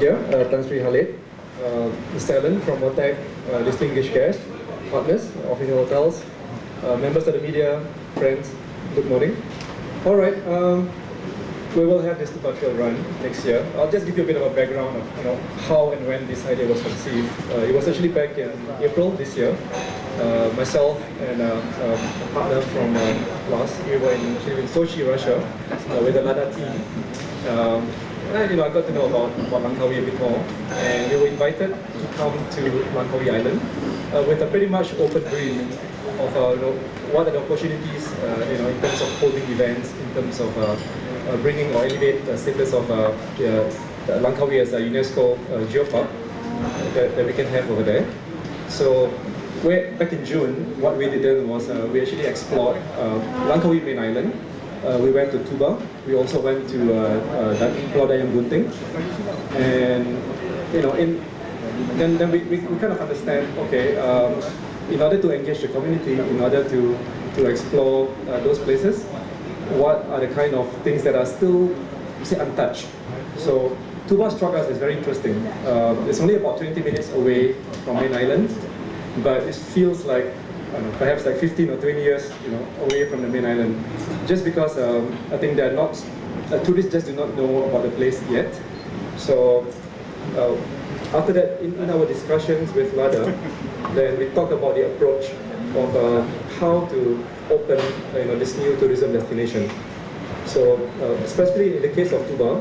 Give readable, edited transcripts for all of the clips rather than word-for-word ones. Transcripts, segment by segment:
here, Tan Sri Khalid, Mr. Alan from Motek, distinguished guests, partners, official hotels, members of the media, friends, good morning. All right, we will have this Tuba Trail run next year. I'll just give you a bit of a background of how and when this idea was conceived. It was actually back in April this year. Myself and a partner from last, we were in Sochi, Russia, with the LADA team. I got to know about Langkawi a bit more, and we were invited to come to Langkawi Island with a pretty much open brief of what are the opportunities in terms of holding events, in terms of bringing or elevate the status of Langkawi as a UNESCO geopark that we can have over there. So back in June, what we did then was we actually explored Langkawi main island. We went to Tuba. We also went to Pulau Dayang Gunting, and then we kind of understand. Okay, in order to engage the community, in order to explore those places, what are the kind of things that are still, say, untouched? So Tuba struck us as very interesting. It's only about 20 minutes away from main island, but it feels like perhaps like 15 or 20 years, away from the main island. Just because I think they're not, tourists just do not know about the place yet. So after that, in our discussions with LADA, then we talked about the approach of how to open this new tourism destination. So especially in the case of Tuba,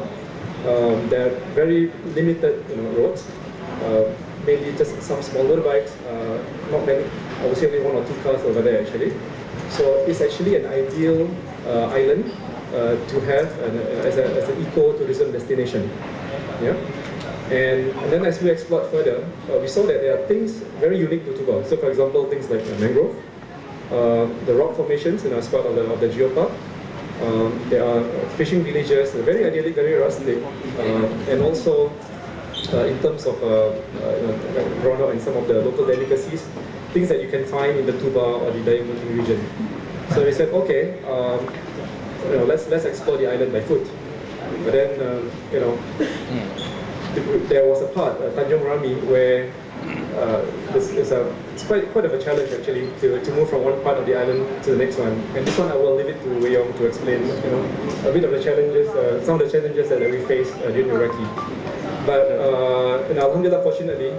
there are very limited roads, mainly just some small motorbikes, not many. I would say only 1 or 2 cars over there actually. So it's actually an ideal island to have as an eco-tourism destination. Yeah. And then as we explored further, we saw that there are things very unique to Tuba. So for example, things like mangrove, the rock formations as part of the geopark. There are fishing villages, very idyllic, very rustic, and also in terms of ground out in some of the local delicacies, things that you can find in the Tuba or the Dayang Gunting region. So we said, okay, let's explore the island by foot. But then, there was a part, Tanjung Rami, where it's quite of a challenge actually to move from one part of the island to the next one. And this one I will leave it to Wei Yong to explain, a bit of the challenges, some of the challenges that we faced during the recce. But Alhamdulillah, fortunately,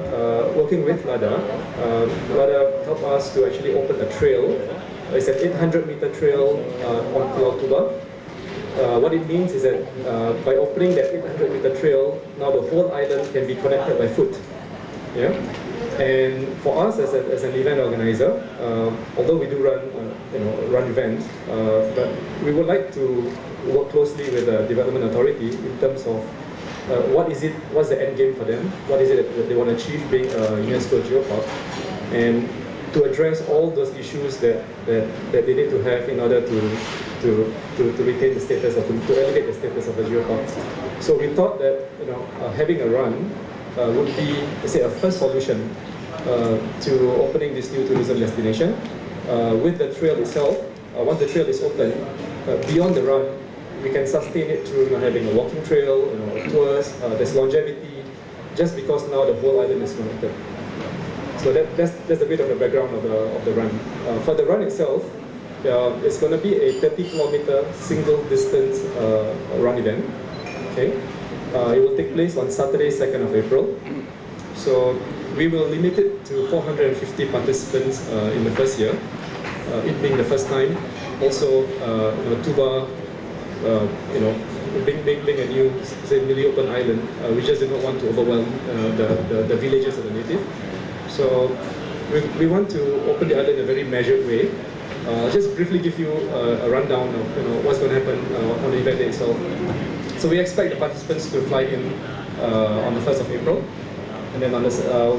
working with LADA, LADA helped us to actually open a trail. It's an 800-meter trail on Pulau Tuba. What it means is that by opening that 800-meter trail, now the whole island can be connected by foot. Yeah, and for us as an event organizer, although we do run events, but we would like to work closely with the Development Authority in terms of what's the end game for them? What is it that they want to achieve being a UNESCO geopark? And to address all those issues that they need to have in order to retain the status of, to elevate the status of a geopark. So we thought that having a run would be, say, a first solution to opening this new tourism destination. With the trail itself, once the trail is open, beyond the run, we can sustain it through having a walking trail, tours. There's longevity, just because now the whole island is connected. So that's a bit of the background of the run. For the run itself, it's going to be a 30-kilometer single-distance run event. Okay, it will take place on Saturday, 2nd of April. So we will limit it to 450 participants in the first year, it being the first time. Also, Tuba, being a new, say, newly open island, we just do not want to overwhelm the villagers of the native. So we want to open the island in a very measured way. I'll just briefly give you a rundown of what's going to happen on the event itself. So we expect the participants to fly in on the 1st of April. And then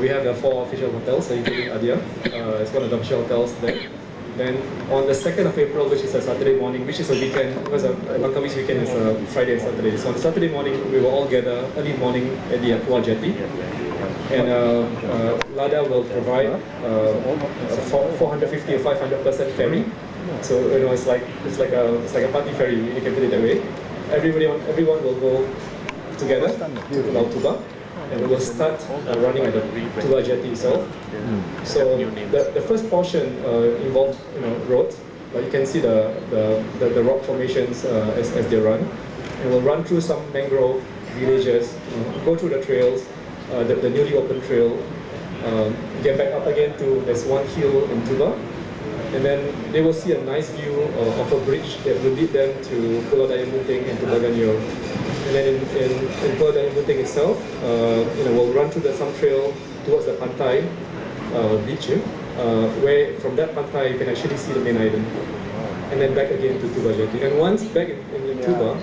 we have the 4 official hotels, including Adia. It's one of the official hotels there. Then on the 2nd of April, which is a Saturday morning, which is a weekend, because Langkawi's weekend is Friday and Saturday. So on Saturday morning, we will all gather early morning at the Pulau Jetty. And LADA will provide a 450 or 500 person ferry. So it's like a party ferry, you can put it that way. Everyone will go together to Pulau Tuba. and we will start running at the Tuba jetty itself. So the first portion involves roads. You can see the rock formations as they run, and we'll run through some mangrove villages, go through the trails, the newly opened trail, get back up again to there's one hill in Tuba, and then they will see a nice view of a bridge that will lead them to Pulau Dayang Bunting and to Baganio. And then in Pulau Dayang Bunting itself, we'll run through some trail towards the Pantai beach, where from that Pantai you can actually see the main island. And then back again to Tuba jetty. And once back in Tuba,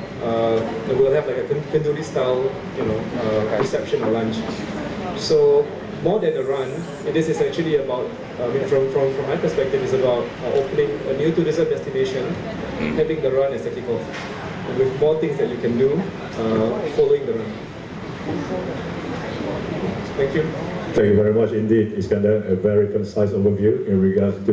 we'll have like a kenduri style, reception or lunch. So more than a run, this is actually about, from my perspective, is about opening a new tourism destination, having the run as a kickoff, and with more things that you can do following the run. Thank you. Thank you very much indeed, Iskandar. A very concise overview in regards to the